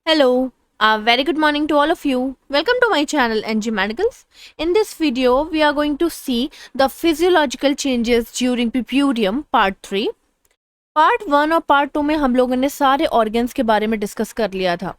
Hello, a very good morning to all of you. Welcome to my channel NG Medicals. In this video, we are going to see the physiological changes during puerperium part 3. Part 1 और part 2 में हम लोगों ने सारे organs के बारे में discuss कर लिया था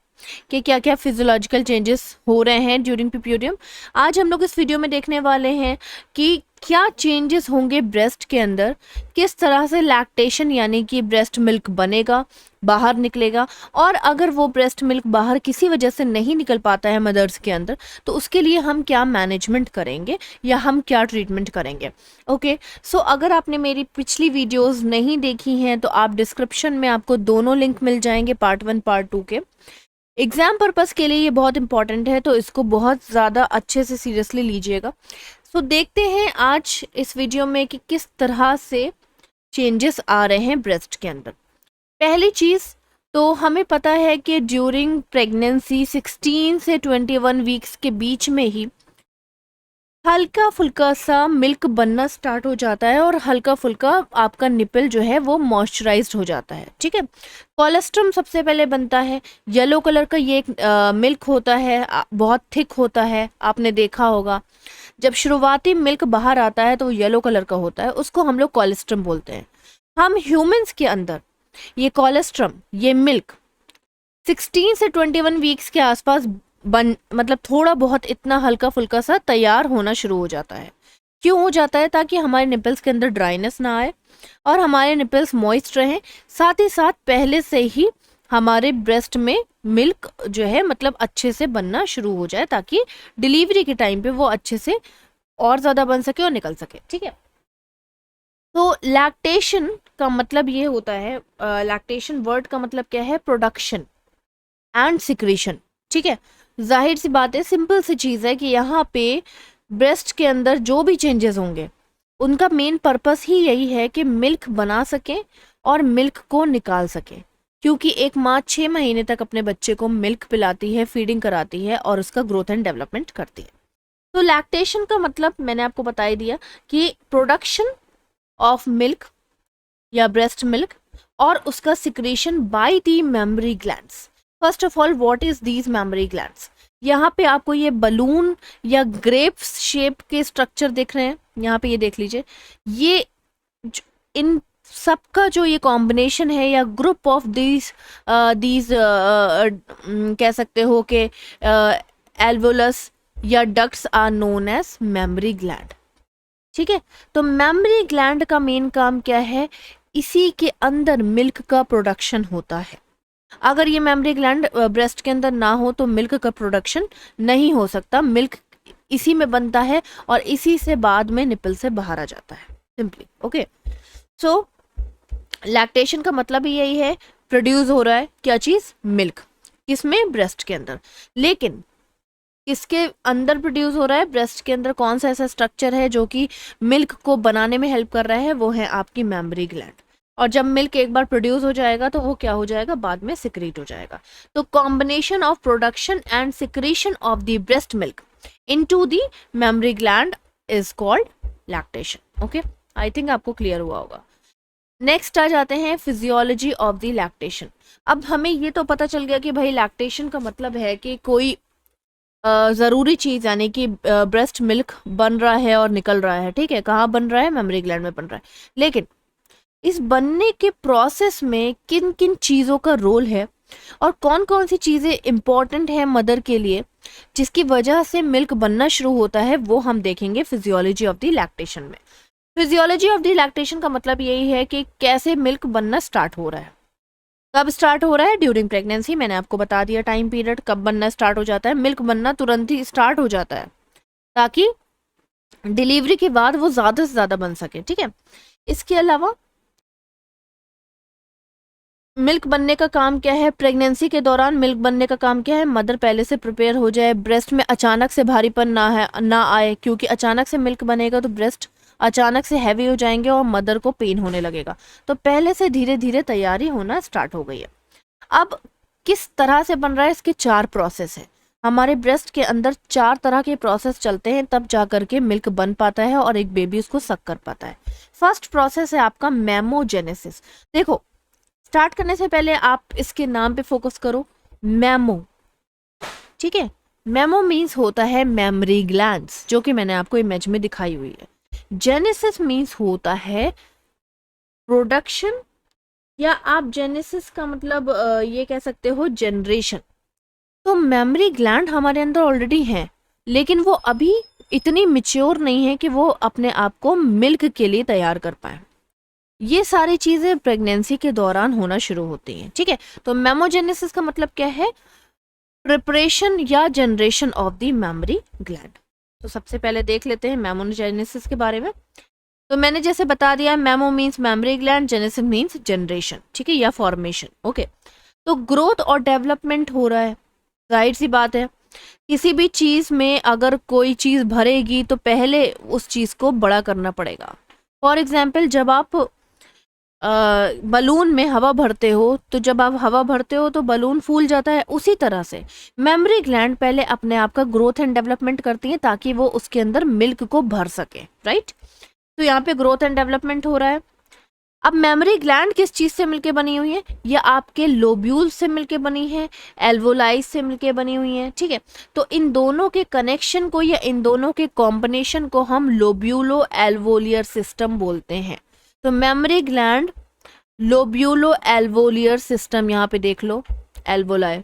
कि क्या क्या फिजियोलॉजिकल चेंजेस हो रहे हैं ड्यूरिंग पुर्प्यूरियम। आज हम लोग इस वीडियो में देखने वाले हैं कि क्या चेंजेस होंगे ब्रेस्ट के अंदर, किस तरह से लैक्टेशन यानी कि ब्रेस्ट मिल्क बनेगा, बाहर निकलेगा, और अगर वो ब्रेस्ट मिल्क बाहर किसी वजह से नहीं निकल पाता है मदर्स के अंदर तो उसके लिए हम क्या मैनेजमेंट करेंगे या हम क्या ट्रीटमेंट करेंगे। ओके, सो अगर आपने मेरी पिछली वीडियोस नहीं देखी हैं तो आप डिस्क्रिप्शन में आपको दोनों लिंक मिल जाएंगे, पार्ट 1 पार्ट 2 के। एग्जाम पर्पस के लिए ये बहुत इंपॉर्टेंट है तो इसको बहुत ज़्यादा अच्छे से सीरियसली लीजिएगा। सो देखते हैं आज इस वीडियो में कि किस तरह से चेंजेस आ रहे हैं ब्रेस्ट के अंदर। पहली चीज़ तो हमें पता है कि ड्यूरिंग प्रेगनेंसी 16 से 21 वीक्स के बीच में ही हल्का फुल्का सा मिल्क बनना स्टार्ट हो जाता है और हल्का फुल्का आपका निपल जो है वो मॉइस्चराइज्ड हो जाता है। ठीक है, कोलेस्ट्रम सबसे पहले बनता है, येलो कलर का ये मिल्क होता है, बहुत थिक होता है, आपने देखा होगा। जब शुरुआती मिल्क बाहर आता है तो वो येलो कलर का होता है, उसको हम लोग कोलेस्ट्रम बोलते हैं। हम ह्यूमंस के अंदर ये कोलेस्ट्रम, ये मिल्क 16 से 21 वीक्स के आसपास मतलब थोड़ा बहुत इतना हल्का फुल्का सा तैयार होना शुरू हो जाता है। क्यों हो जाता है? ताकि हमारे निपल्स के अंदर ड्राइनेस ना आए और हमारे निपल्स मॉइस्ट रहें, साथ ही साथ पहले से ही हमारे ब्रेस्ट में मिल्क जो है मतलब अच्छे से बनना शुरू हो जाए ताकि डिलीवरी के टाइम पे वो अच्छे से और ज़्यादा बन सके और निकल सके। ठीक है, तो लैक्टेशन का मतलब ये होता है, लैक्टेशन वर्ड का मतलब क्या है? Production and secretion. ठीक है, जाहिर सी बात है, सिंपल सी चीज़ है कि यहाँ पे ब्रेस्ट के अंदर जो भी चेंजेस होंगे उनका मेन पर्पस ही यही है कि मिल्क बना सकें और मिल्क को निकाल सकें, क्योंकि एक माँ 6 महीने तक अपने बच्चे को मिल्क पिलाती है, फीडिंग कराती है और उसका ग्रोथ एंड डेवलपमेंट करती है। तो लैक्टेशन का मतलब मैंने आपको बता ही दिया कि प्रोडक्शन ऑफ मिल्क या ब्रेस्ट मिल्क और उसका secretion by the mammary glands. First of all, what is these mammary glands? यहाँ पे आपको ये बलून या ग्रेप्स शेप के स्ट्रक्चर दिख रहे हैं, यहाँ पे ये देख लीजिए। ये इन सबका जो ये कॉम्बिनेशन है या ग्रुप ऑफ दीज कह सकते हो कि एल्वोलस या ducts are known as mammary gland. ठीक है, तो मेमरी ग्लैंड का मेन काम क्या है? इसी के अंदर मिल्क का प्रोडक्शन होता है। अगर ये मेमरी ग्लैंड ब्रेस्ट के अंदर ना हो तो मिल्क का प्रोडक्शन नहीं हो सकता। मिल्क इसी में बनता है और इसी से बाद में निपल से बाहर आ जाता है, सिंपली। ओके, सो लैक्टेशन का मतलब ही यही है, प्रोड्यूस हो रहा है क्या चीज़? मिल्क। किसमें? ब्रेस्ट के अंदर। लेकिन इसके अंदर प्रोड्यूस हो रहा है, ब्रेस्ट के अंदर कौन सा ऐसा स्ट्रक्चर है जो कि मिल्क को बनाने में हेल्प कर रहा है? वो है आपकी मेमरी ग्लैंड। और जब मिल्क एक बार प्रोड्यूस हो जाएगा तो वो क्या हो जाएगा? बाद में सिक्रीट हो जाएगा। तो combination of production and secretion of the breast milk into the mammary gland is called lactation. Okay, I think आपको क्लियर हुआ होगा। नेक्स्ट आ जाते हैं फिजियोलॉजी ऑफ द लैक्टेशन। अब हमें ये तो पता चल गया कि भाई लैक्टेशन का मतलब है कि कोई ज़रूरी चीज़ यानी कि ब्रेस्ट मिल्क बन रहा है और निकल रहा है। ठीक है, कहाँ बन रहा है? मेमरी ग्लैंड में बन रहा है। लेकिन इस बनने के प्रोसेस में किन किन चीज़ों का रोल है और कौन कौन सी चीज़ें इम्पॉर्टेंट है मदर के लिए जिसकी वजह से मिल्क बनना शुरू होता है, वो हम देखेंगे फिजियोलॉजी ऑफ द लैक्टेशन में। फिजियोलॉजी ऑफ द लैक्टेशन का मतलब यही है कि कैसे मिल्क बनना स्टार्ट हो रहा है। कब स्टार्ट हो रहा है? During pregnancy. मैंने आपको बता दिया टाइम पीरियड कब बनना स्टार्ट हो जाता है। मिल्क बनना तुरंत ही स्टार्ट हो जाता है ताकि डिलीवरी के बाद वो ज़्यादा से ज़्यादा बन सके। ठीक है, इसके अलावा मिल्क बनने का काम क्या है? प्रेगनेंसी के दौरान मिल्क बनने का काम क्या है? मदर पहले से प्रिपेयर हो जाए, ब्रेस्ट में अचानक से भारीपन ना आए, क्योंकि अचानक से मिल्क बनेगा तो ब्रेस्ट अचानक से हैवी हो जाएंगे और मदर को पेन होने लगेगा। तो पहले से धीरे धीरे तैयारी होना स्टार्ट हो गई है। अब किस तरह से बन रहा है? इसके 4 प्रोसेस है। हमारे ब्रेस्ट के अंदर 4 तरह के प्रोसेस चलते हैं, तब जा करके मिल्क बन पाता है और एक बेबी उसको सक कर पाता है। फर्स्ट प्रोसेस है आपका मैमोजेनेसिस। देखो, स्टार्ट करने से पहले आप इसके नाम पे फोकस करो, मैमो। ठीक है, मैमो मीन्स होता है मेमरी ग्लैंड्स, जो कि मैंने आपको इमेज में दिखाई हुई है। जेनेसिस मीन्स होता है प्रोडक्शन, या आप जेनेसिस का मतलब ये कह सकते हो जनरेशन। तो मेमरी ग्लैंड हमारे अंदर ऑलरेडी हैं, लेकिन वो अभी इतनी मिच्योर नहीं है कि वो अपने आप को मिल्क के लिए तैयार कर पाए। ये सारी चीजें प्रेगनेंसी के दौरान होना शुरू होती हैं। ठीक है, तो मेमोजेनेसिस का मतलब क्या है? प्रिपरेशन या generation of the mammary gland. तो सबसे पहले देख लेते हैं मेमोजेनेसिस के बारे में। तो मैंने जैसे बता दिया, memo means mammary gland, genesis means generation, ठीक है, या फॉर्मेशन। ओके, तो ग्रोथ और डेवलपमेंट हो रहा है, जाहिर सी बात है। किसी भी चीज में अगर कोई चीज भरेगी तो पहले उस चीज को बड़ा करना पड़ेगा। फॉर एग्जाम्पल, जब आप बलून में हवा भरते हो, तो जब आप हवा भरते हो तो बलून फूल जाता है। उसी तरह से मेमरी ग्लैंड पहले अपने आप का ग्रोथ एंड डेवलपमेंट करती है, ताकि वो उसके अंदर मिल्क को भर सके। राइट, तो यहाँ पे ग्रोथ एंड डेवलपमेंट हो रहा है। अब मेमरी ग्लैंड किस चीज से मिलके बनी हुई है? ये आपके लोब्यूल से मिलके बनी है, एल्वोलाई से मिलके बनी हुई है। ठीक है, तो इन दोनों के कनेक्शन को या इन दोनों के कॉम्बिनेशन को हम लोब्यूलो एल्वोलियर सिस्टम बोलते हैं। तो मेमरी ग्लैंड, लोब्यूलो एल्वोलियर सिस्टम, यहाँ पे देख लो, एल्वोलाई,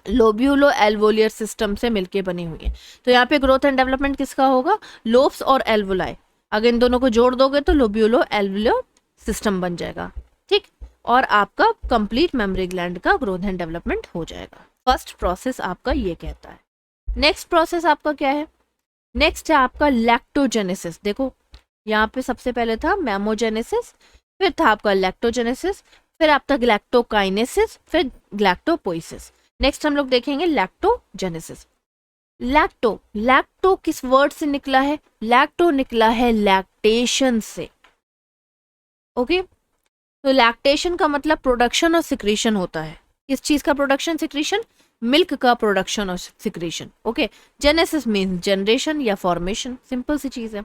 लोब्यूलो एल्वोलियर सिस्टम से मिलके बनी हुई है। तो यहाँ पे ग्रोथ एंड डेवलपमेंट किसका होगा? लोब्स और एल्वोलाई। अगर इन दोनों को जोड़ दोगे तो लोब्यूलो एल्वोलियर सिस्टम बन जाएगा। ठीक, और आपका कंप्लीट मेमरी ग्लैंड का ग्रोथ एंड डेवलपमेंट हो जाएगा। फर्स्ट प्रोसेस आपका ये कहता है। नेक्स्ट प्रोसेस आपका क्या है? नेक्स्ट है आपका लैक्टोजेनेसिस। देखो, यहाँ पे सबसे पहले था मैमोजेनेसिस, फिर था आपका लैक्टोजेनेसिस, फिर आपका लैक्टोकाइनेसिस, फिर लैक्टोपोइसिस। नेक्स्ट हम लोग देखेंगे लैक्टोजेनेसिस। लैक्टो, लैक्टो किस वर्ड से निकला है? लैक्टो निकला है लैक्टेशन से। ओके, तो लैक्टेशन का मतलब प्रोडक्शन और सिक्रीशन होता है। किस चीज का प्रोडक्शन, सिक्रीशन? मिल्क का प्रोडक्शन और secretion. Okay, genesis means generation या फॉर्मेशन, सिंपल सी चीज है।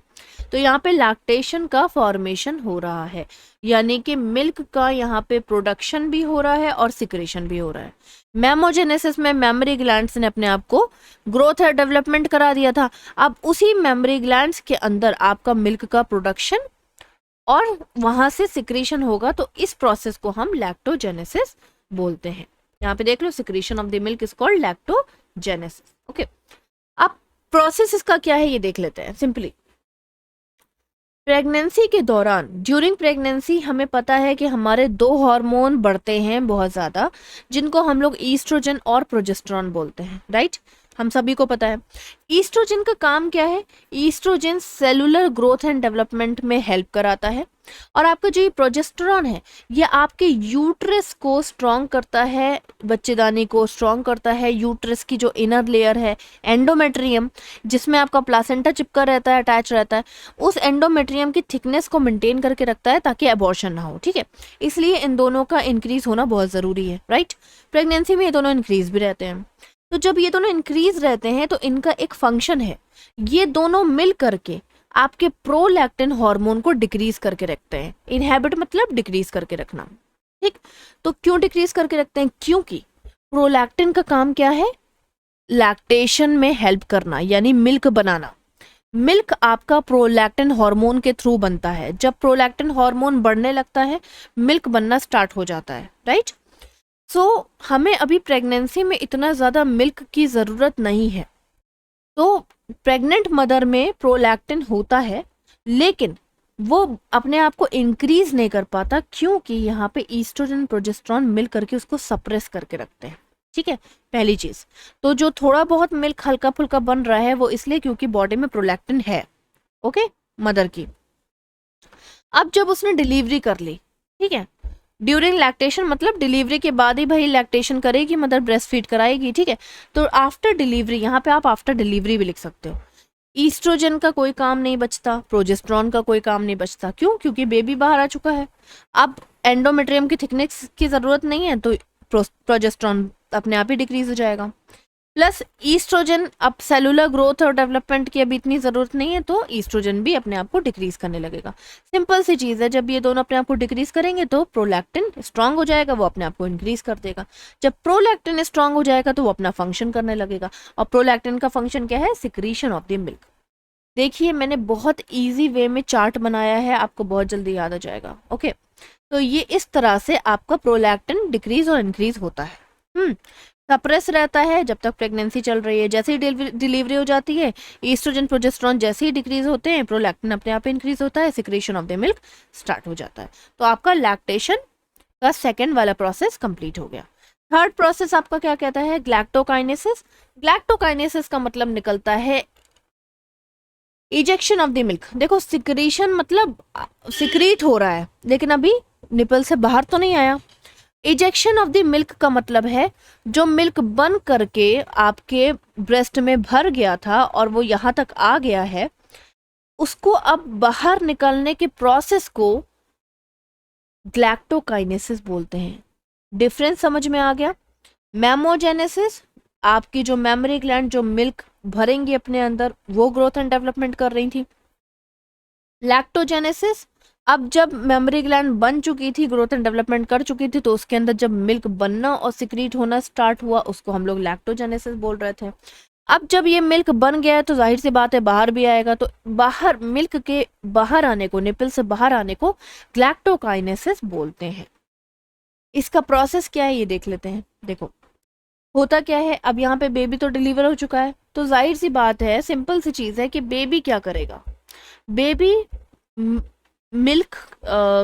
तो यहाँ पे लैक्टेशन का फॉर्मेशन हो रहा है, यानी कि मिल्क का यहाँ पे प्रोडक्शन भी हो रहा है और सिक्रीशन भी हो रहा है। मेमोजेनेसिस में मेमरी ग्लैंड्स ने अपने आप को ग्रोथ और डेवलपमेंट करा दिया था। अब उसी मेमरी ग्लैंड्स के अंदर आपका मिल्क का प्रोडक्शन और वहां से सिक्रीशन होगा, तो इस प्रोसेस को हम लैक्टोजेनेसिस बोलते हैं। यहाँ पे देख लो, secretion of the milk is called lactogenesis. Okay, अब प्रोसेस इसका क्या है ये देख लेते हैं सिंपली। प्रेगनेंसी के दौरान, ड्यूरिंग प्रेगनेंसी, हमें पता है कि हमारे 2 हार्मोन बढ़ते हैं बहुत ज़्यादा, जिनको हम लोग ईस्ट्रोजन और प्रोजेस्टेरॉन बोलते हैं। राइट, हम सभी को पता है। ईस्ट्रोजन का काम क्या है? Oestrogen cellular growth and development में हेल्प कराता है, और आपका जो ये प्रोजेस्टेरॉन है, ये आपके यूट्रस को स्ट्रॉन्ग करता है, बच्चेदानी को स्ट्रॉन्ग करता है। यूट्रस की जो इनर लेयर है, एंडोमेट्रियम, जिसमें आपका प्लासेंटा चिपका रहता है, अटैच रहता है, उस एंडोमेट्रियम की थिकनेस को मेंटेन करके रखता है, ताकि अबॉर्शन ना हो। ठीक है, इसलिए इन दोनों का इंक्रीज होना बहुत ज़रूरी है। राइट, प्रेगनेंसी में ये दोनों इंक्रीज भी रहते हैं। तो जब ये दोनों इंक्रीज रहते हैं, तो इनका एक फंक्शन है, ये दोनों मिल करके आपके प्रोलैक्टिन हार्मोन को डिक्रीज करके रखते हैं। इनहेबिट मतलब डिक्रीज करके रखना। ठीक, तो क्यों डिक्रीज करके रखते हैं? क्योंकि प्रोलैक्टिन का काम क्या है? लैक्टेशन में हेल्प करना, यानी मिल्क बनाना। मिल्क आपका प्रोलैक्टिन हार्मोन के थ्रू बनता है। जब प्रोलैक्टिन हार्मोन बढ़ने लगता है, मिल्क बनना स्टार्ट हो जाता है। राइट, सो हमें अभी प्रेगनेंसी में इतना ज़्यादा मिल्क की ज़रूरत नहीं है। तो प्रेग्नेंट मदर में प्रोलैक्टिन होता है, लेकिन वो अपने आप को इंक्रीज नहीं कर पाता, क्योंकि यहाँ पे ईस्ट्रोजन प्रोजेस्टेरॉन मिल करके उसको सप्रेस करके रखते हैं। ठीक है, पहली चीज। तो जो थोड़ा बहुत मिल्क हल्का फुल्का बन रहा है, वो इसलिए क्योंकि बॉडी में प्रोलैक्टिन है। ओके, मदर की। अब जब उसने डिलीवरी कर ली, ठीक है, ड्यूरिंग लैक्टेशन मतलब डिलीवरी के बाद ही भाई लैक्टेशन करेगी मदर, ब्रेस्ट फीड कराएगी। ठीक है, तो आफ्टर डिलीवरी, यहाँ पे आप आफ्टर डिलीवरी भी लिख सकते हो। ईस्ट्रोजन का कोई काम नहीं बचता, प्रोजेस्टेरॉन का कोई काम नहीं बचता। क्यों? क्योंकि बेबी बाहर आ चुका है। अब एंडोमेट्रियम की थिकनेस की जरूरत नहीं है, तो प्रोजेस्टेरॉन अपने आप ही डिक्रीज हो जाएगा। प्लस ईस्ट्रोजन, अब सेलुलर ग्रोथ और डेवलपमेंट की अभी इतनी ज़रूरत नहीं है, तो ईस्ट्रोजन भी अपने आप को डिक्रीज करने लगेगा। सिंपल सी चीज़ है, जब ये दोनों अपने आप को डिक्रीज करेंगे तो प्रोलैक्टिन स्ट्रांग हो जाएगा, वो अपने आप को इंक्रीज कर देगा। जब प्रोलैक्टिन स्ट्रांग हो जाएगा तो वो अपना फंक्शन करने लगेगा, और प्रोलैक्टिन का फंक्शन क्या है? Secretion of the milk. देखिए मैंने बहुत ईजी वे में चार्ट बनाया है, आपको बहुत जल्दी याद आ जाएगा। ओके, तो ये इस तरह से आपका प्रोलैक्टिन डिक्रीज और इंक्रीज होता है। सप्रेस रहता है जब तक प्रेगनेंसी चल रही है, जैसे ही डिलीवरी हो जाती है, ईस्ट्रोजन प्रोजेस्टेरॉन जैसे ही डिक्रीज होते हैं, प्रोलैक्टिन अपने आप इंक्रीज होता है, secretion of the milk start हो जाता है। तो आपका लैक्टेशन का सेकेंड वाला प्रोसेस कंप्लीट हो गया। थर्ड प्रोसेस आपका क्या कहता है? ग्लैक्टोकाइनेसिस। ग्लैक्टोकाइनेसिस का मतलब निकलता है इजेक्शन ऑफ द मिल्क। देखो सिक्रीशन मतलब सिक्रीट हो रहा है, लेकिन अभी निपल से बाहर तो नहीं आया। इजेक्शन ऑफ द मिल्क का मतलब है जो मिल्क बन करके आपके ब्रेस्ट में भर गया था और वो यहाँ तक आ गया है, उसको अब बाहर निकलने के प्रोसेस को ग्लैक्टोकाइनेसिस बोलते हैं। डिफरेंस समझ में आ गया? मेमोजेनेसिस, आपकी जो मेमोरी ग्लैंड जो मिल्क भरेंगी अपने अंदर, वो ग्रोथ एंड डेवलपमेंट कर रही थी। लैक्टोजेनेसिस, अब जब मेमोरी ग्लैंड बन चुकी थी, ग्रोथ एंड डेवलपमेंट कर चुकी थी, तो उसके अंदर जब मिल्क बनना और सिक्रीट होना स्टार्ट हुआ, उसको हम लोग लैक्टोजेनेसिस बोल रहे थे। अब जब ये मिल्क बन गया है तो जाहिर सी बात है बाहर भी आएगा, तो बाहर मिल्क के बाहर आने को, निपल से बाहर आने को ग्लैक्टोकाइनेसिस बोलते हैं। इसका प्रोसेस क्या है ये देख लेते हैं। देखो होता क्या है, अब यहाँ पे बेबी तो डिलीवर हो चुका है, तो जाहिर सी बात है, सिंपल सी चीज है कि बेबी क्या करेगा? बेबी मिल्क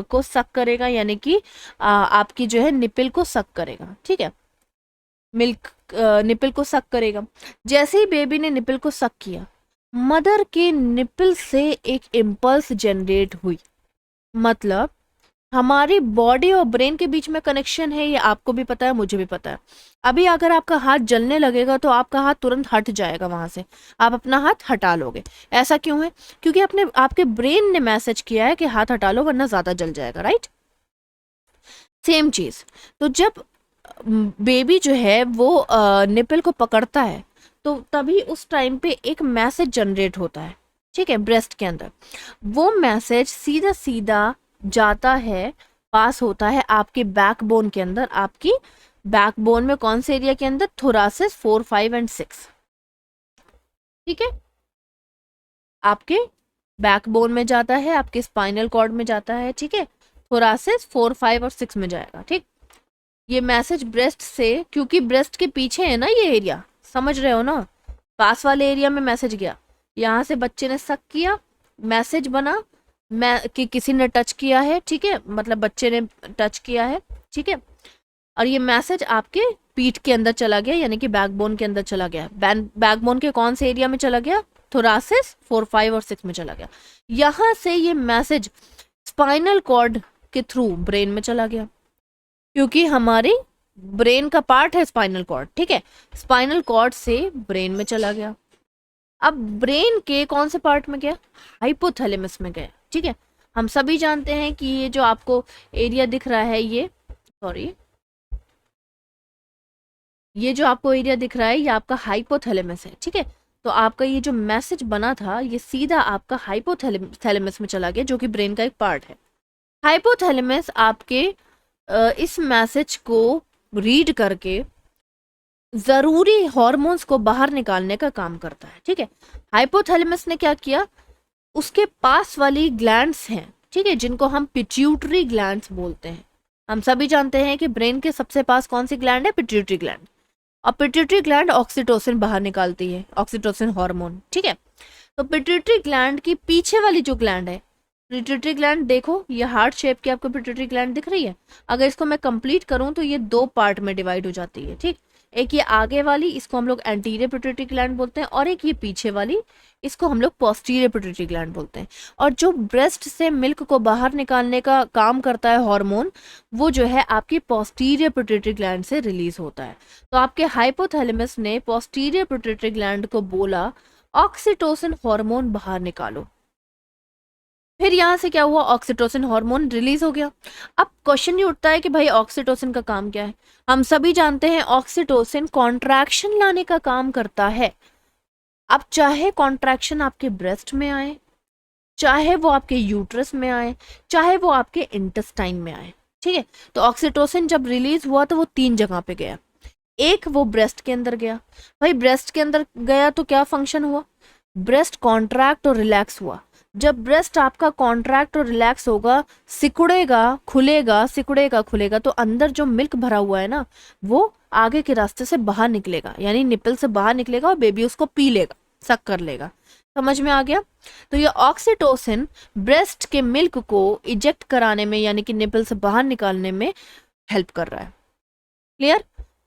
को सक करेगा, यानी कि आपकी जो है निपल को सक करेगा। ठीक है, मिल्क निपल को सक करेगा। जैसे ही बेबी ने निपल को सक किया, मदर के निपल से एक इम्पल्स जनरेट हुई। मतलब हमारी बॉडी और ब्रेन के बीच में कनेक्शन है, ये आपको भी पता है, मुझे भी पता है। अभी अगर आपका हाथ जलने लगेगा तो आपका हाथ तुरंत हट जाएगा वहां से, आप अपना हाथ हटा लोगे। ऐसा क्यों है? क्योंकि आपके ब्रेन ने मैसेज किया है कि हाथ हटा लो वरना ज्यादा जल जाएगा, राइट? सेम चीज, तो जब बेबी जो है वो निपल को पकड़ता है, तो तभी उस टाइम पे एक मैसेज जनरेट होता है, ठीक है, ब्रेस्ट के अंदर। वो मैसेज सीधा सीधा जाता है, पास होता है आपके बैकबोन के अंदर। आपकी बैकबोन में कौन से एरिया के अंदर? थोरासिस 4, 5 एंड 6। ठीक है, आपके बैकबोन में जाता है, आपके स्पाइनल कॉर्ड में जाता है। ठीक है, थोरासिस 4, 5 और 6 में जाएगा। ठीक, ये मैसेज ब्रेस्ट से, क्योंकि ब्रेस्ट के पीछे है ना ये एरिया, समझ रहे हो ना, पास वाले एरिया में मैसेज गया, यहाँ से बच्चे ने सक किया, मैसेज बना कि किसी ने टच किया है। ठीक है, मतलब बच्चे ने टच किया है। ठीक है, और ये मैसेज आपके पीठ के अंदर चला गया, यानी कि बैकबोन के अंदर चला गया। बैकबोन के कौन से एरिया में चला गया? थोरासिस 4, 5 और 6 में चला गया। यहां से ये मैसेज स्पाइनल कॉर्ड के थ्रू ब्रेन में चला गया, क्योंकि हमारी ब्रेन का पार्ट है स्पाइनल कॉर्ड। ठीक है, स्पाइनल कॉर्ड से ब्रेन में चला गया। अब ब्रेन के कौन से पार्ट में गया? हाइपोथैलेमस में गया। ठीक है, हम सभी जानते हैं कि ये जो आपको एरिया दिख रहा है, ये जो आपको एरिया दिख रहा है, ये आपका हाइपोथैलेमस है। ठीक है, तो आपका ये जो मैसेज बना था, ये सीधा आपका हाइपोथैलेमस में चला गया, जो कि ब्रेन का एक पार्ट है। हाइपोथैलेमस आपके इस मैसेज को रीड करके जरूरी हॉर्मोन्स को बाहर निकालने का काम करता है। ठीक है, हाइपोथैलेमस ने क्या किया? उसके पास वाली ग्लैंड्स हैं, ठीक है, जिनको हम पिट्यूटरी ग्लैंड्स बोलते हैं। हम सभी जानते हैं कि ब्रेन के सबसे पास कौन सी ग्लैंड है? Pituitary gland. और पिट्यूटरी ग्लैंड ऑक्सीटोसिन बाहर निकालती है, ऑक्सीटोसिन हार्मोन। ठीक है, तो पिट्यूटरी ग्लैंड की पीछे वाली जो ग्लैंड है, पिट्यूटरी ग्लैंड, देखो ये हार्ट शेप की आपको पिट्यूटरी ग्लैंड दिख रही है। अगर इसको मैं कंप्लीट करूं तो ये दो पार्ट में डिवाइड हो जाती है। ठीक, एक ये आगे वाली, इसको हम लोग एंटीरियर पिट्यूटरी ग्लैंड बोलते हैं, और एक ये पीछे वाली, इसको हम लोग पोस्टीरियर पिट्यूटरी ग्लैंड बोलते हैं। और जो ब्रेस्ट से मिल्क को बाहर निकालने का काम करता है हार्मोन, वो जो है आपकी पोस्टीरियर पिट्यूटरी ग्लैंड से रिलीज होता है। तो आपके हाइपोथैलेमस ने पोस्टीरियर पिट्यूटरी ग्लैंड को बोला ऑक्सीटोसिन हार्मोन बाहर निकालो। फिर यहाँ से क्या हुआ, ऑक्सीटोसिन हार्मोन रिलीज हो गया। अब क्वेश्चन ये उठता है कि भाई ऑक्सीटोसिन का काम क्या है। हम सभी जानते हैं ऑक्सीटोसिन कॉन्ट्रैक्शन लाने का काम करता है। अब चाहे कॉन्ट्रैक्शन आपके ब्रेस्ट में आए, चाहे वो आपके यूट्रस में आए, चाहे वो आपके इंटेस्टाइन में आए, ठीक है। तो ऑक्सीटोसिन जब रिलीज हुआ तो वो 3 जगह पे गया। एक वो ब्रेस्ट के अंदर गया। भाई ब्रेस्ट के अंदर गया तो क्या फंक्शन हुआ, ब्रेस्ट कॉन्ट्रैक्ट और रिलैक्स हुआ। जब ब्रेस्ट आपका कॉन्ट्रैक्ट और रिलैक्स होगा, सिकुड़ेगा खुलेगा, सिकुड़ेगा खुलेगा, तो अंदर जो मिल्क भरा हुआ है ना, वो आगे के रास्ते से बाहर निकलेगा, यानी निपल से बाहर निकलेगा और बेबी उसको पी लेगा, सक कर लेगा। समझ में आ गया। तो ये ऑक्सीटोसिन ब्रेस्ट के मिल्क को इजेक्ट कराने में, यानी कि निपल से बाहर निकालने में हेल्प कर रहा है। क्लियर।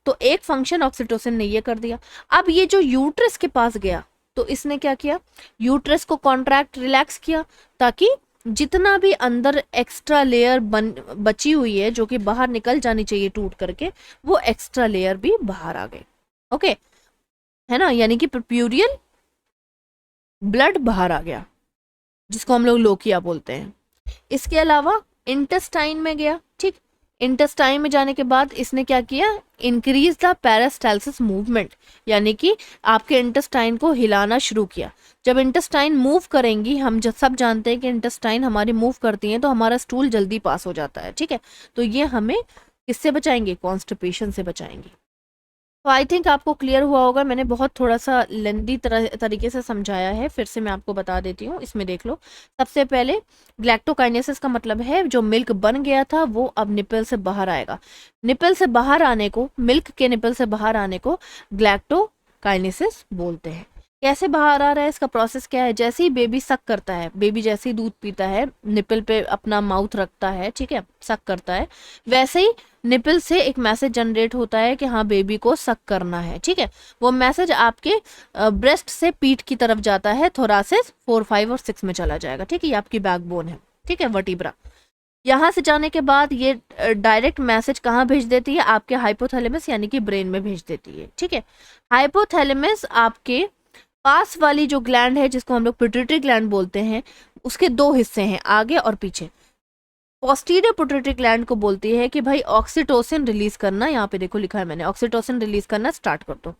तो एक फंक्शन ऑक्सीटोसिन ने ये कर दिया। अब ये जो यूट्रस के पास गया तो इसने क्या किया, यूट्रस को कॉन्ट्रैक्ट रिलैक्स किया, ताकि जितना भी अंदर एक्स्ट्रा लेयर बची हुई है जो कि बाहर निकल जानी चाहिए टूट करके, वो एक्स्ट्रा लेयर भी बाहर आ गए। ओके, है ना, यानी कि प्यूरियल ब्लड बाहर आ गया, जिसको हम लोग लोकिया बोलते हैं। इसके अलावा इंटेस्टाइन में गया, ठीक। इंटेस्टाइन में जाने के बाद इसने क्या किया, इंक्रीज द पेरिस्टाल्सिस मूवमेंट, यानी कि आपके इंटेस्टाइन को हिलाना शुरू किया। जब इंटेस्टाइन मूव करेंगी, हम सब जानते हैं कि इंटेस्टाइन हमारी मूव करती हैं तो हमारा स्टूल जल्दी पास हो जाता है, ठीक है। तो ये हमें किससे बचाएंगे, कॉन्स्टिपेशन से बचाएंगे। तो आई थिंक आपको क्लियर हुआ होगा। मैंने बहुत थोड़ा सा लेंदी तरीके से समझाया है, फिर से मैं आपको बता देती हूँ। इसमें देख लो, सबसे पहले ग्लैक्टोकाइनेसिस का मतलब है जो मिल्क बन गया था वो अब निपल से बाहर आएगा। निपल से बाहर आने को, मिल्क के निपल से बाहर आने को ग्लैक्टोकाइनेसिस बोलते हैं। कैसे बाहर आ रहा है, इसका प्रोसेस क्या है, जैसे ही बेबी सक करता है, बेबी जैसे ही दूध पीता है, निपल पे अपना माउथ रखता है, ठीक है, सक करता है, वैसे ही निपल से एक मैसेज जनरेट होता है कि हाँ बेबी को सक करना है, ठीक है। वो मैसेज आपके ब्रेस्ट से पीठ की तरफ जाता है, थोरासिस 4, 5 और 6 में चला जाएगा, ठीक है। ये आपकी बैकबोन है, ठीक है, वर्टिब्रा। यहाँ से जाने के बाद ये डायरेक्ट मैसेज कहाँ भेज देती है, आपके हाइपोथैलेमस यानी कि ब्रेन में भेज देती है, ठीक है। हाइपोथैलेमस आपके पास वाली जो ग्लैंड है, जिसको हम लोग पिट्यूटरी ग्लैंड बोलते हैं, उसके 2 हिस्से हैं, आगे और पीछे। पोस्टीरियर पिट्यूटरी ग्लैंड को बोलती है कि भाई ऑक्सीटोसिन रिलीज करना, यहाँ पे देखो लिखा है मैंने, ऑक्सीटोसिन रिलीज करना स्टार्ट कर दो।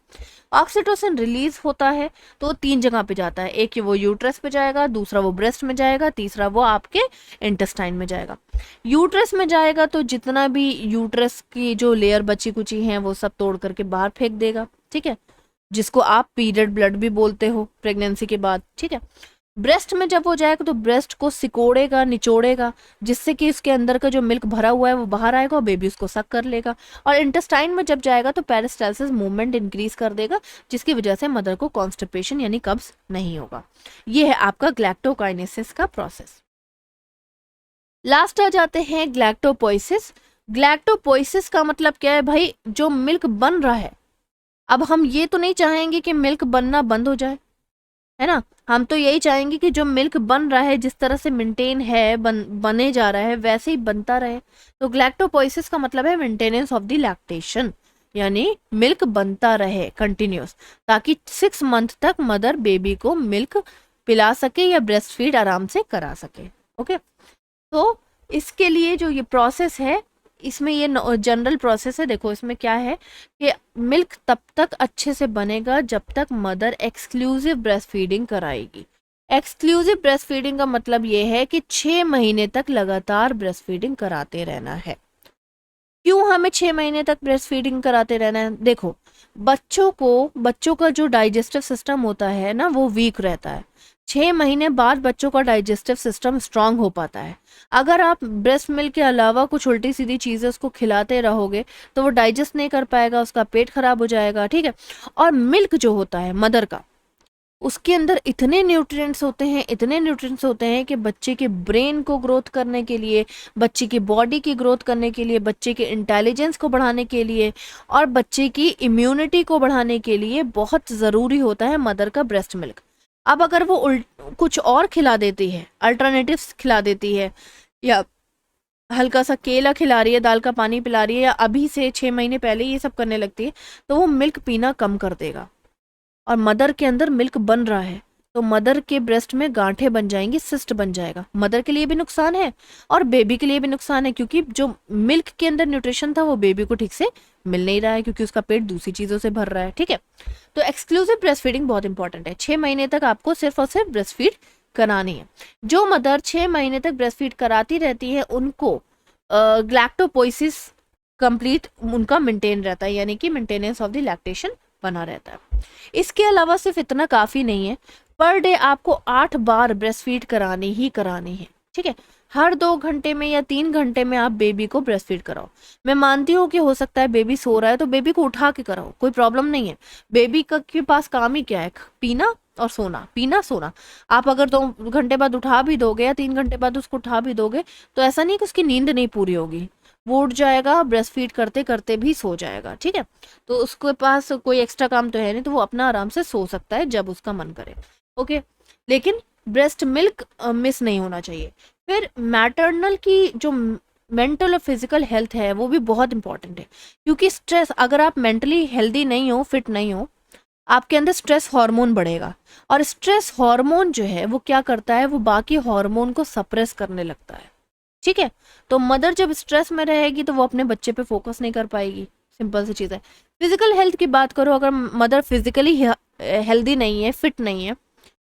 ऑक्सीटोसिन रिलीज होता है तो 3 जगह पे जाता है, एक वो यूट्रस पे जाएगा, दूसरा वो ब्रेस्ट में जाएगा, तीसरा वो आपके इंटेस्टाइन में जाएगा। यूट्रस में जाएगा तो जितना भी यूट्रस की जो लेयर बची कुची है वो सब तोड़ करके बाहर फेंक देगा, ठीक है, जिसको आप पीरियड ब्लड भी बोलते हो प्रेगनेंसी के बाद, ठीक है। ब्रेस्ट में जब हो जाएगा तो ब्रेस्ट को सिकोड़ेगा, निचोड़ेगा, जिससे कि इसके अंदर का जो मिल्क भरा हुआ है वो बाहर आएगा और बेबी उसको सक कर लेगा। और इंटेस्टाइन में जब जाएगा तो पेरिस्टाल्सिस मूवमेंट इंक्रीज कर देगा, जिसकी वजह से मदर को कॉन्स्टिपेशन यानी कब्ज नहीं होगा। ये है आपका ग्लैक्टोकाइनेसिस का प्रोसेस। लास्ट आ जाते हैं ग्लैक्टोपोइसिस। ग्लैक्टोपोइसिस का मतलब क्या है, भाई जो मिल्क बन रहा है, अब हम ये तो नहीं चाहेंगे कि मिल्क बनना बंद हो जाए, है ना। हम तो यही चाहेंगे कि जो मिल्क बन रहा है, जिस तरह से मेंटेन है, बने जा रहा है, वैसे ही बनता रहे। तो ग्लैक्टोपोइसिस का मतलब है मेंटेनेंस ऑफ द लैक्टेशन, यानी मिल्क बनता रहे कंटिन्यूस, ताकि 6 मंथ तक मदर बेबी को मिल्क पिला सके या ब्रेस्ट फीड आराम से करा सके। ओके, तो इसके लिए जो ये प्रोसेस है, इसमें ये जनरल प्रोसेस है। देखो इसमें क्या है कि मिल्क तब तक अच्छे से बनेगा जब तक मदर एक्सक्लूसिव ब्रेस्ट फीडिंग कराएगी। एक्सक्लूसिव ब्रेस्ट फीडिंग का मतलब ये है कि 6 महीने तक लगातार ब्रेस्ट फीडिंग कराते रहना है। क्यों हमें 6 महीने तक ब्रेस्ट फीडिंग कराते रहना है? देखो, बच्चों का जो डाइजेस्टिव सिस्टम होता है ना, वो वीक रहता है। 6 महीने बाद बच्चों का डाइजेस्टिव सिस्टम स्ट्रांग हो पाता है। अगर आप ब्रेस्ट मिल्क के अलावा कुछ उल्टी सीधी चीज़ें उसको खिलाते रहोगे तो वो डाइजेस्ट नहीं कर पाएगा, उसका पेट खराब हो जाएगा, ठीक है। और मिल्क जो होता है मदर का, उसके अंदर इतने न्यूट्रिएंट्स होते हैं कि बच्चे के ब्रेन को ग्रोथ करने के लिए, बच्चे की बॉडी की ग्रोथ करने के लिए, बच्चे के इंटेलिजेंस को बढ़ाने के लिए और बच्चे की इम्यूनिटी को बढ़ाने के लिए बहुत ज़रूरी होता है मदर का ब्रेस्ट मिल्क। अब अगर वो कुछ और खिला देती है, अल्टरनेटिव्स खिला देती है, या हल्का सा केला खिला रही है, दाल का पानी पिला रही है, या अभी से 6 महीने पहले ये सब करने लगती है, तो वो मिल्क पीना कम कर देगा। और मदर के अंदर मिल्क बन रहा है तो मदर के ब्रेस्ट में गांठें बन जाएंगी, सिस्ट बन जाएगा। मदर के लिए भी नुकसान है और बेबी के लिए भी नुकसान है, क्योंकि जो मिल्क के अंदर न्यूट्रिशन था वो बेबी को ठीक से मिल नहीं रहा है, क्योंकि उसका पेट दूसरी चीज़ों से भर रहा है। ठीक है, तो एक्सक्लूसिव ब्रेस्ट फीडिंग बहुत इंपॉर्टेंट है। 6 महीने तक आपको सिर्फ और सिर्फ ब्रेस्ट फीड करानी है। जो मदर 6 महीने तक ब्रेस्ट फीड कराती रहती है उनको लैक्टोपोइसिस कंप्लीट उनका मेंटेन रहता है, यानी कि मेंटेनेंस ऑफ द लैक्टेशन बना रहता है। इसके अलावा सिर्फ इतना काफ़ी नहीं है, पर डे आपको 8 बार ब्रेस्ट फीड करानी ही करानी है। ठीक है, हर 2 घंटे में या 3 घंटे में आप बेबी को ब्रेस्ट फीड कराओ। मैं मानती हूँ कि हो सकता है बेबी सो रहा है तो बेबी को उठा के कराओ, कोई प्रॉब्लम नहीं है। बेबी के पास काम ही क्या है, पीना और सोना, पीना सोना। आप अगर 2 घंटे बाद उठा भी दोगे या 3 घंटे बाद उसको उठा भी दोगे तो ऐसा नहीं कि उसकी नींद नहीं पूरी होगी, वो उठ जाएगा, ब्रेस्ट फीड करते करते भी सो जाएगा। ठीक है, तो उसके पास कोई एक्स्ट्रा काम तो है नहीं, तो वो अपना आराम से सो सकता है जब उसका मन करे। ओके, लेकिन ब्रेस्ट मिल्क मिस नहीं होना चाहिए। फिर मैटरनल की जो मेंटल और फिजिकल हेल्थ है वो भी बहुत इंपॉर्टेंट है, क्योंकि स्ट्रेस, अगर आप मेंटली हेल्दी नहीं हो, फिट नहीं हो, आपके अंदर स्ट्रेस हार्मोन बढ़ेगा, और स्ट्रेस हार्मोन जो है वो क्या करता है, वो बाकी हार्मोन को सप्रेस करने लगता है। ठीक है, तो मदर जब स्ट्रेस में रहेगी तो वो अपने बच्चे पे फोकस नहीं कर पाएगी, सिंपल सी चीज़ है। फिजिकल हेल्थ की बात करो, अगर मदर फिजिकली हेल्दी नहीं है, फिट नहीं है,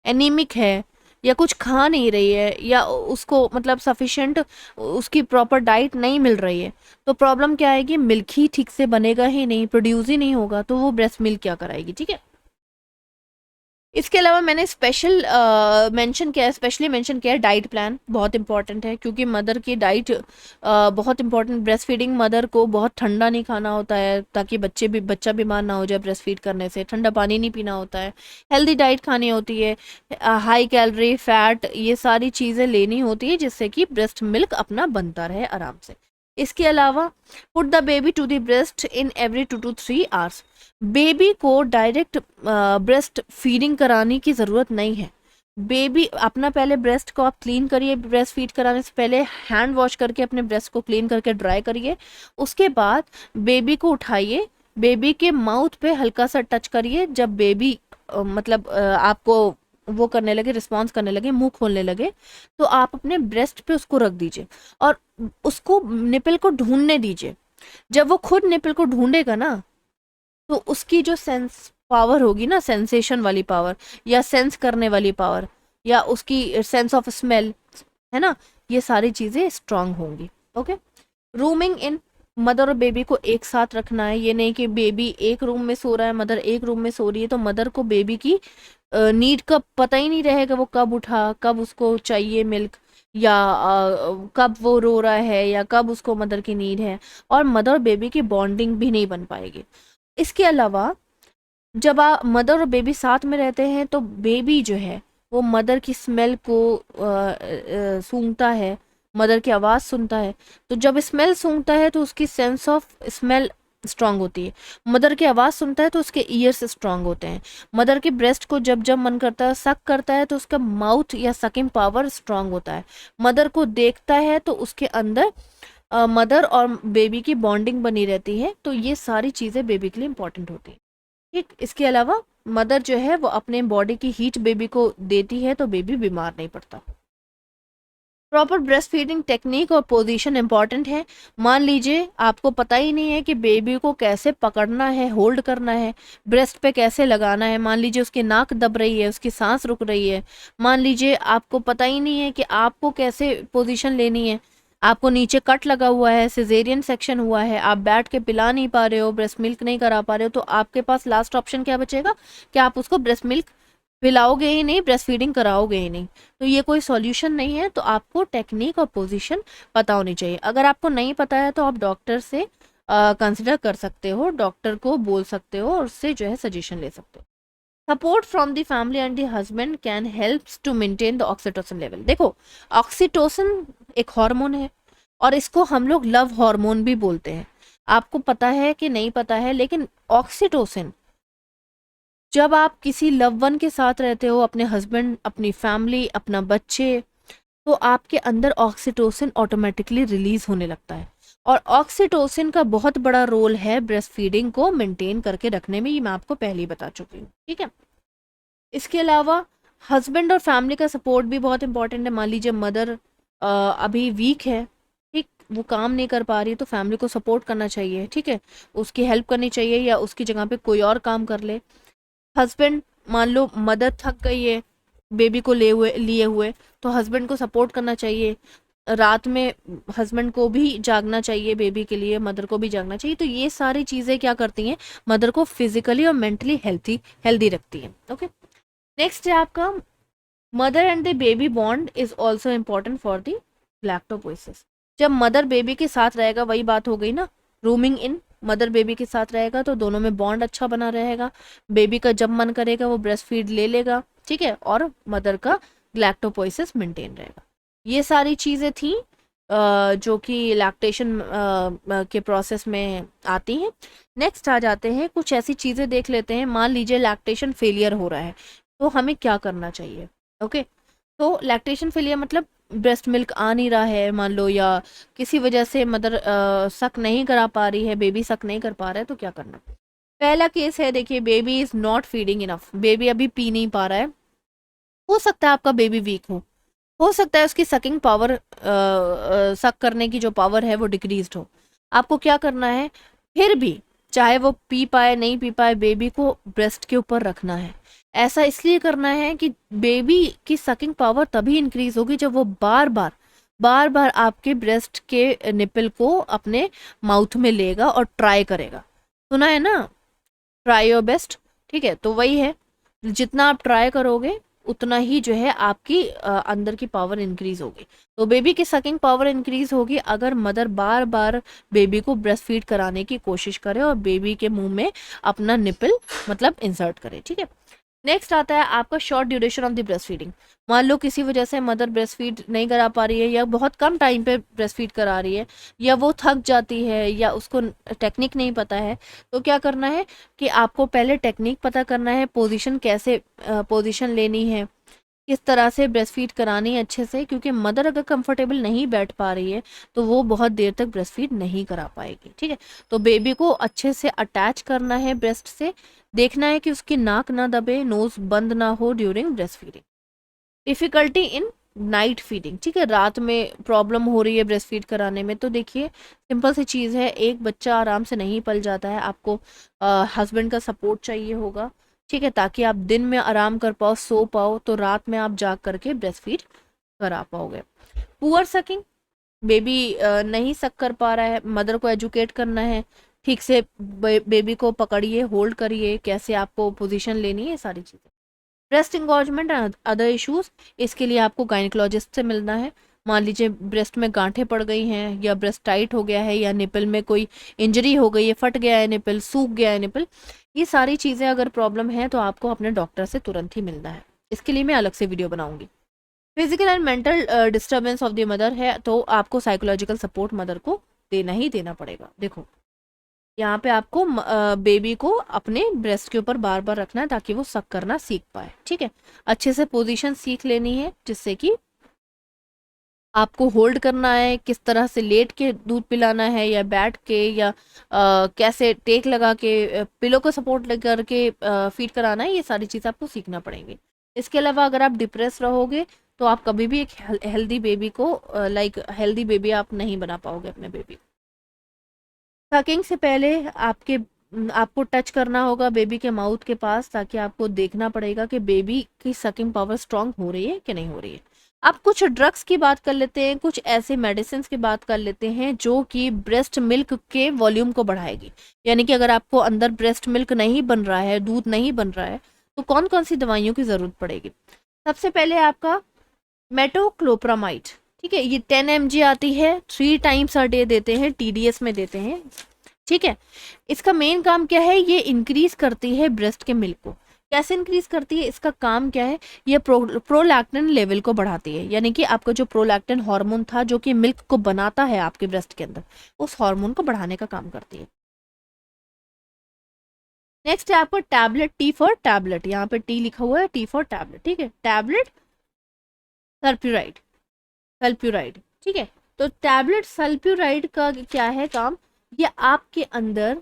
एनीमिक है, या कुछ खा नहीं रही है, या उसको मतलब सफिशिएंट उसकी प्रॉपर डाइट नहीं मिल रही है, तो प्रॉब्लम क्या आएगी, मिल्क ही ठीक से बनेगा ही नहीं, प्रोड्यूस ही नहीं होगा, तो वो ब्रेस्ट मिल्क क्या कराएगी। ठीक है, इसके अलावा मैंने स्पेशली मेंशन किया है डाइट प्लान बहुत इंपॉर्टेंट है, क्योंकि मदर की डाइट बहुत इंपॉर्टेंट। ब्रेस्ट फीडिंग मदर को बहुत ठंडा नहीं खाना होता है, ताकि बच्चा बीमार ना हो जाए ब्रेस्ट फीड करने से। ठंडा पानी नहीं पीना होता है, हेल्दी डाइट खानी होती है, हाई कैलोरी, फैट, ये सारी चीज़ें लेनी होती है, जिससे कि ब्रेस्ट मिल्क अपना बनता रहे आराम से। इसके अलावा put the baby to the breast in every 2 to 3 hours. Baby को डायरेक्ट ब्रेस्ट फीडिंग कराने की ज़रूरत नहीं है। बेबी अपना पहले ब्रेस्ट को आप क्लीन करिए, ब्रेस्ट फीड कराने से पहले हैंड वॉश करके अपने ब्रेस्ट को क्लीन करके ड्राई करिए। उसके बाद बेबी को उठाइए, बेबी के माउथ पे हल्का सा टच करिए। जब बेबी आपको वो करने लगे, रिस्पॉन्स करने लगे, मुंह खोलने लगे, तो आप अपने ब्रेस्ट पे उसको रख दीजिए और उसको निपल को ढूंढने दीजिए। जब वो खुद निपल को ढूंढेगा ना, तो उसकी जो सेंस पावर होगी ना, सेंसेशन वाली पावर या सेंस करने वाली पावर या उसकी सेंस ऑफ स्मेल, है ना, ये सारी चीज़ें स्ट्रांग होंगी। ओके, रूमिंग इन, मदर और बेबी को एक साथ रखना है। ये नहीं कि बेबी एक रूम में सो रहा है, मदर एक रूम में सो रही है, तो मदर को बेबी की नीड का पता ही नहीं रहेगा, वो कब उठा, कब उसको चाहिए मिल्क, या कब वो रो रहा है, या कब उसको मदर की नीड है, और मदर और बेबी की बॉन्डिंग भी नहीं बन पाएगी। इसके अलावा जब आप मदर और बेबी साथ में रहते हैं तो बेबी जो है वो मदर की स्मेल को सूंघता है, मदर की आवाज़ सुनता है। तो जब स्मेल सूंघता है तो उसकी सेंस ऑफ स्मेल स्ट्रांग होती है। मदर की आवाज़ सुनता है तो उसके ईयर्स स्ट्रांग होते हैं। मदर के ब्रेस्ट को जब जब मन करता है सक करता है तो उसका माउथ या सकिंग पावर स्ट्रांग होता है। मदर को देखता है तो उसके अंदर मदर और बेबी की बॉन्डिंग बनी रहती है। तो ये सारी चीज़ें बेबी के लिए इंपॉर्टेंट होती हैं। ठीक, इसके अलावा मदर जो है वो अपने बॉडी की हीट बेबी को देती है तो बेबी बीमार नहीं पड़ता। प्रॉपर ब्रेस्ट फीडिंग टेक्निक और पोजीशन इंपॉर्टेंट है। मान लीजिए आपको पता ही नहीं है कि बेबी को कैसे पकड़ना है, होल्ड करना है, ब्रेस्ट पे कैसे लगाना है। मान लीजिए उसकी नाक दब रही है, उसकी सांस रुक रही है। मान लीजिए आपको पता ही नहीं है कि आपको कैसे पोजीशन लेनी है, आपको नीचे कट लगा हुआ है, सिजेरियन सेक्शन हुआ है, आप बैठ के पिला नहीं पा रहे हो, ब्रेस्ट मिल्क नहीं करा पा रहे हो, तो आपके पास लास्ट ऑप्शन क्या बचेगा कि आप उसको ब्रेस्ट मिल्क पिलाओगे ही नहीं, ब्रेस्ट फीडिंग कराओगे ही नहीं। तो ये कोई सॉल्यूशन नहीं है। तो आपको टेक्निक और पोजीशन पता होनी चाहिए। अगर आपको नहीं पता है तो आप डॉक्टर से कंसिडर कर सकते हो, डॉक्टर को बोल सकते हो और उससे जो है सजेशन ले सकते हो। Support from the family and the husband can helps to maintain the oxytocin level. देखो, ऑक्सीटोसिन एक हार्मोन है और इसको हम लोग लव हार्मोन भी बोलते हैं। आपको पता है कि नहीं पता है, लेकिन ऑक्सीटोसिन जब आप किसी लव वन के साथ रहते हो, अपने हस्बैंड, अपनी फैमिली, अपना बच्चे, तो आपके अंदर ऑक्सीटोसिन ऑटोमेटिकली रिलीज होने लगता है। और ऑक्सीटोसिन का बहुत बड़ा रोल है ब्रेस्ट फीडिंग को मेंटेन करके रखने में, ये मैं आपको पहले ही बता चुकी हूँ। ठीक है, इसके अलावा हस्बैंड और फैमिली का सपोर्ट भी बहुत इंपॉर्टेंट है। मान लीजिए मदर अभी वीक है, ठीक, वो काम नहीं कर पा रही है, तो फैमिली को सपोर्ट करना चाहिए, ठीक है, उसकी हेल्प करनी चाहिए या उसकी जगह पे कोई और काम कर ले। हस्बैंड, मान लो मदर थक गई है बेबी को लिए हुए, तो हस्बैंड को सपोर्ट करना चाहिए। रात में हस्बैंड को भी जागना चाहिए बेबी के लिए, मदर को भी जागना चाहिए। तो ये सारी चीज़ें क्या करती हैं, मदर को फिजिकली और मेंटली हेल्थी हेल्दी रखती हैं। ओके, नेक्स्ट है आपका mother and the baby bond is also important for the lactopoiesis. जब मदर बेबी के साथ रहेगा, वही बात हो गई ना, रूमिंग इन, मदर बेबी के साथ रहेगा तो दोनों में बॉन्ड अच्छा बना रहेगा। बेबी का जब मन करेगा वो ब्रेस्ट फीड ले लेगा, ठीक है, और मदर का लैक्टोपोइसिस मेंटेन रहेगा। ये सारी चीज़ें थी जो कि लैक्टेशन के प्रोसेस में आती हैं। नेक्स्ट आ जाते हैं, कुछ ऐसी चीज़ें देख लेते हैं। मान लीजिए लैक्टेशन फेलियर हो रहा है, तो हमें क्या करना चाहिए। ओके, तो लैक्टेशन फेलियर मतलब ब्रेस्ट मिल्क आ नहीं रहा है मान लो, या किसी वजह से मदर सक नहीं करा पा रही है, बेबी सक नहीं कर पा रहा है, तो क्या करना। पहला केस है, देखिए, baby is not feeding enough, baby अभी पी नहीं पा रहा है। हो सकता है आपका बेबी वीक हो सकता है उसकी सकिंग पावर, सक करने की जो पावर है वो डिक्रीज्ड हो। आपको क्या करना है, फिर भी चाहे वो पी पाए नहीं पी पाए, बेबी को ब्रेस्ट के ऊपर रखना है। ऐसा इसलिए करना है कि बेबी की सकिंग पावर तभी इंक्रीज होगी जब वो बार बार आपके ब्रेस्ट के निपल को अपने माउथ में लेगा और ट्राई करेगा। सुना है ना, ट्राई योर बेस्ट, ठीक है, तो वही है, जितना आप ट्राई करोगे उतना ही जो है आपकी अंदर की पावर इंक्रीज होगी। तो बेबी की सकिंग पावर इंक्रीज होगी अगर मदर बार बार बेबी को ब्रेस्ट फीड कराने की कोशिश करे और बेबी के मुंह में अपना निपल मतलब इंसर्ट करे, ठीक है। नेक्स्ट आता है आपका short duration of the breast feeding. मान लो किसी वजह से मदर ब्रेस्ट फीड नहीं करा पा रही है, या बहुत कम टाइम पे ब्रेस्ट फीड करा रही है, या वो थक जाती है, या उसको टेक्निक नहीं पता है, तो क्या करना है कि आपको पहले टेक्निक पता करना है, पोजीशन कैसे पोजीशन लेनी है, किस तरह से ब्रेस्ट फीड करानी है अच्छे से, क्योंकि मदर अगर कंफर्टेबल नहीं बैठ पा रही है तो वो बहुत देर तक ब्रेस्ट फीड नहीं करा पाएगी, ठीक है। तो बेबी को अच्छे से अटैच करना है ब्रेस्ट से, देखना है कि उसकी नाक ना दबे, नोज बंद ना हो during breast feeding. Difficulty in night feeding, ठीक है, रात में प्रॉब्लम हो रही है ब्रेस्ट फीड कराने में, तो देखिए सिंपल सी चीज़ है, एक बच्चा आराम से नहीं पल जाता है, आपको हस्बैंड का सपोर्ट चाहिए होगा, ठीक है, ताकि आप दिन में आराम कर पाओ, सो पाओ, तो रात में आप जाग करके ब्रेस्ट फीड करा पाओगे। पुअर सकिंग, बेबी नहीं सक कर पा रहा है, मदर को एजुकेट करना है, ठीक से बेबी को पकड़िए, होल्ड करिए, कैसे आपको पोजीशन लेनी है, सारी चीज़ें। Breast engorgement and other issues, इसके लिए आपको गायनिकोलॉजिस्ट से मिलना है। मान लीजिए ब्रेस्ट में गांठें पड़ गई हैं, या ब्रेस्ट टाइट हो गया है, या निपल में कोई इंजरी हो गई है, फट गया है निपल, सूख गया है निपल, ये सारी चीज़ें अगर प्रॉब्लम है तो आपको अपने डॉक्टर से तुरंत ही मिलना है। इसके लिए मैं अलग से वीडियो बनाऊंगी। Physical and mental disturbance of the mother है, तो आपको साइकोलॉजिकल सपोर्ट मदर को देना ही देना पड़ेगा। देखो यहाँ पे आपको बेबी को अपने ब्रेस्ट के ऊपर बार बार रखना है ताकि वो सक करना सीख पाए, ठीक है। अच्छे से पोजीशन सीख लेनी है, जिससे कि आपको होल्ड करना है, किस तरह से लेट के दूध पिलाना है, या बैठ के, या कैसे टेक लगा के पिलो को सपोर्ट लेकर के फीड कराना है, ये सारी चीज़ आपको सीखना पड़ेंगी। इसके अलावा अगर आप डिप्रेस रहोगे तो आप कभी भी एक हेल्दी बेबी को हेल्दी बेबी आप नहीं बना पाओगे अपने बेबी को। सकिंग से पहले आपको टच करना होगा बेबी के माउथ के पास, ताकि आपको देखना पड़ेगा कि बेबी की सकिंग पावर स्ट्रांग हो रही है कि नहीं हो रही है। अब कुछ ड्रग्स की बात कर लेते हैं, कुछ ऐसे मेडिसिन की बात कर लेते हैं जो कि ब्रेस्ट मिल्क के वॉल्यूम को बढ़ाएगी। यानी कि अगर आपको अंदर ब्रेस्ट मिल्क नहीं बन रहा है, दूध नहीं बन रहा है, तो कौन कौन सी दवाइयों की ज़रूरत पड़ेगी। सबसे पहले आपका मेटोक्लोप्रामाइड, ठीक है, ये 10 mg आती है, 3 टाइम्स अ डे देते हैं, TDS में देते हैं, ठीक है। इसका मेन काम क्या है, ये इंक्रीज करती है ब्रेस्ट के मिल्क को। कैसे इंक्रीज करती है, इसका काम क्या है, ये प्रोलैक्टिन लेवल को बढ़ाती है। यानी कि आपका जो प्रोलैक्टिन हार्मोन था जो कि मिल्क को बनाता है आपके ब्रेस्ट के अंदर, उस हार्मोन को बढ़ाने का काम करती है। नेक्स्ट है आपका टैबलेट, टी फॉर टैबलेट, यहाँ पे टी लिखा हुआ है, टी फॉर टैबलेट, ठीक है, टैबलेट सल्फ्यूराइड, सल्फ्यूराइड, ठीक है। तो टैबलेट सल्फ्यूराइड का क्या है काम, ये आपके अंदर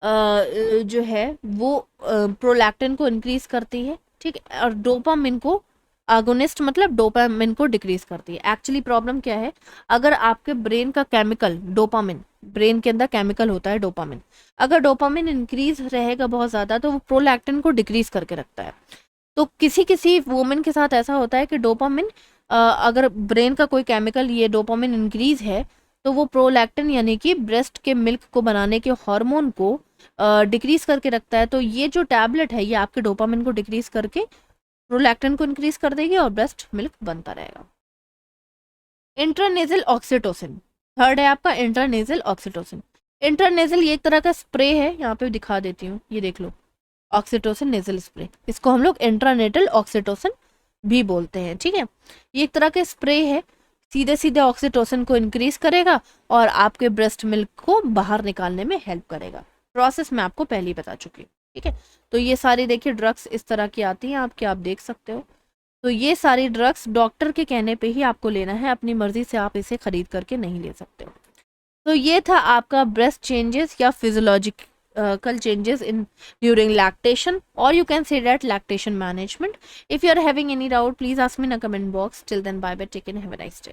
जो है वो प्रोलैक्टिन को इंक्रीज करती है, ठीक है, और डोपामिन को आगोनिस्ट मतलब डोपामिन को डिक्रीज करती है। एक्चुअली प्रॉब्लम क्या है, अगर आपके ब्रेन का केमिकल डोपामिन, ब्रेन के अंदर केमिकल होता है डोपामिन, अगर डोपामिन इंक्रीज रहेगा बहुत ज़्यादा तो वो प्रोलैक्टिन को डिक्रीज करके रखता है। तो किसी किसी वुमेन के साथ ऐसा होता है कि डोपामिन, अगर ब्रेन का कोई केमिकल ये डोपामिन इंक्रीज है तो वो प्रोलैक्टिन यानी कि ब्रेस्ट के मिल्क को बनाने के हार्मोन को डिक्रीज करके रखता है। तो ये जो टैबलेट है ये आपके डोपामिन को डिक्रीज करके प्रोलैक्टिन को इंक्रीज कर देगी और ब्रेस्ट मिल्क बनता रहेगा। इंट्रानेजल ऑक्सीटोसिन, थर्ड है आपका इंट्रानेजल ऑक्सीटोसिन। इंट्रानेजल ये एक तरह का स्प्रे है, यहाँ पे दिखा देती हूँ, ये देख लो, ऑक्सीटोसिन नेजल स्प्रे, इसको हम लोग इंट्रानेटल ऑक्सीटोसिन भी बोलते हैं। ठीक है, ये एक तरह का स्प्रे है, सीधे सीधे ऑक्सीटोसिन को इंक्रीज करेगा और आपके ब्रेस्ट मिल्क को बाहर निकालने में हेल्प करेगा। प्रोसेस मैं आपको पहले ही बता चुकी हूँ। ठीक है, तो ये सारी देखिए ड्रग्स इस तरह की आती हैं आपके, आप देख सकते हो। तो ये सारी ड्रग्स डॉक्टर के कहने पे ही आपको लेना है, अपनी मर्जी से आप इसे खरीद करके नहीं ले सकते हो। तो ये था आपका ब्रेस्ट चेंजेस या physiological changes in during lactation, or you can say that lactation management. If you are having any doubt, please ask me in a comment box. Till then, bye bye, take care, have a nice day.